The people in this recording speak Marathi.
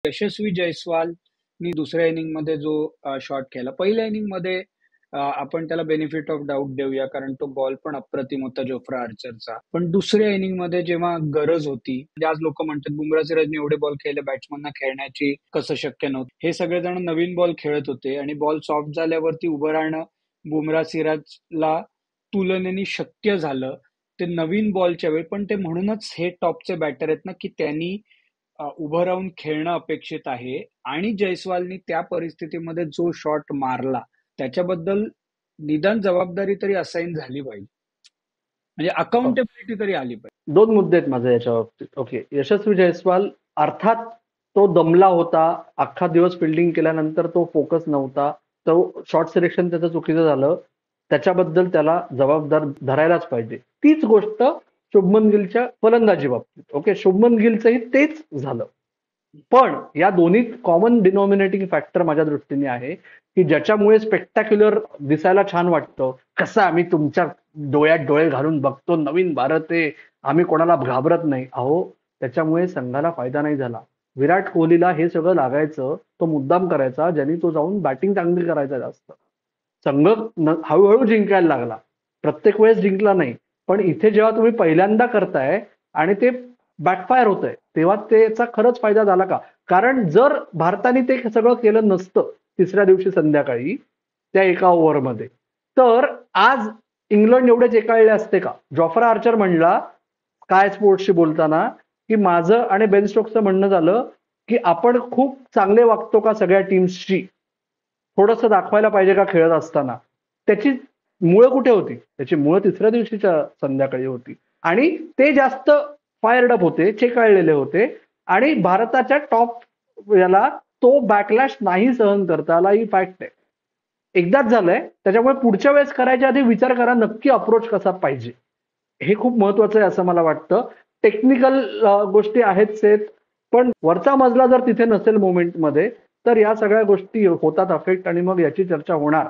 यशस्वी जयस्वालनी दुसऱ्या इनिंगमध्ये जो शॉट खेळला, पहिल्या इनिंगमध्ये आपण त्याला बेनिफिट ऑफ डाऊट देऊया, कारण तो बॉल पण अप्रतिम होता जोफ्रा आर्चरचा. पण दुसऱ्या इनिंगमध्ये जेव्हा गरज होती, म्हणजे आज लोक म्हणतात बुमराह सिराजने एवढे बॉल खेळले, बॅट्समनना खेळण्याची कसं शक्य नव्हतं. हे सगळेजण नवीन बॉल खेळत होते आणि बॉल सॉफ्ट झाल्यावरती उभं राहणं बुमराह सिराजला तुलनेने शक्य झालं ते नवीन बॉलच्या वेळी. पण ते म्हणूनच हे टॉपचे बॅटर आहेत ना, की त्यांनी उभं राहून खेळणं अपेक्षित आहे. आणि जयस्वालनी त्या परिस्थितीमध्ये जो शॉट मारला त्याच्याबद्दल निदान जबाबदारी तरी असाइन झाली पाहिजे, म्हणजे अकाउंटेबिलिटी तरी आली पाहिजे. 2 मुद्दे आहेत माझे याच्या बाबतीत. ओके, यशस्वी जयस्वाल अर्थात तो दमला होता, अख्खा दिवस फिल्डिंग केल्यानंतर तो फोकस नव्हता, तो शॉर्ट सिलेक्शन त्याचं चुकीचं झालं, त्याच्याबद्दल त्याला जबाबदार धरायलाच पाहिजे. तीच गोष्ट शुभमन गिलच्या फलंदाजी बाबतीत. ओके, शुभमन गिलचंही तेच झालं. पण या दोन्हीत कॉमन डिनॉमिनेटिंग फॅक्टर माझ्या दृष्टीने आहे की ज्याच्यामुळे स्पेक्टॅक्युलर दिसायला छान वाटतं. कसं आम्ही तुमच्या डोळ्यात डोळे घालून बघतो, नवीन भारत आहे, आम्ही कोणाला घाबरत नाही. अहो, त्याच्यामुळे संघाला फायदा नाही झाला. विराट कोहलीला हे सगळं लागायचं, तो मुद्दाम करायचा, ज्यांनी तो जाऊन बॅटिंग चांगली करायचा जास्त. संघ हळूहळू जिंकायला लागला, प्रत्येक वेळेस जिंकला नाही. पण इथे जेव्हा तुम्ही पहिल्यांदा करताय आणि ते बॅकफायर होतंय, तेव्हा त्याचा खरंच फायदा झाला का? कारण जर भारताने ते सगळं केलं नसतं तिसऱ्या दिवशी संध्याकाळी त्या एका ओव्हरमध्ये, तर आज इंग्लंड एवढे चेकाळले असते का? जोफ्रा आर्चर म्हणला स्काय स्पोर्ट्सशी बोलताना की माझं आणि बेन स्टोक्सचं म्हणणं झालं की आपण खूप चांगले वागतो का सगळ्या टीम्सची, थोडंसं दाखवायला पाहिजे का खेळत असताना. त्याची मुळं कुठे होती? त्याची मुळं तिसऱ्या दिवशीच्या संध्याकाळी होती. आणि ते जास्त फायर्ड अप होते, चेकाळलेले होते. आणि भारताच्या टॉप याला तो बॅकलॅश नाही सहन करता आला, ही फॅक्ट आहे. एकदाच झालंय, त्याच्यामुळे पुढच्या वेळेस करायच्या आधी विचार करा नक्की अप्रोच कसा पाहिजे. हे खूप महत्वाचं आहे असं मला वाटतं. टेक्निकल गोष्टी आहेतच आहेत, पण वरचा मजला जर तिथे नसेल मोमेंटमध्ये तर या सगळ्या गोष्टी होतात अफेक्ट, आणि मग याची चर्चा होणार.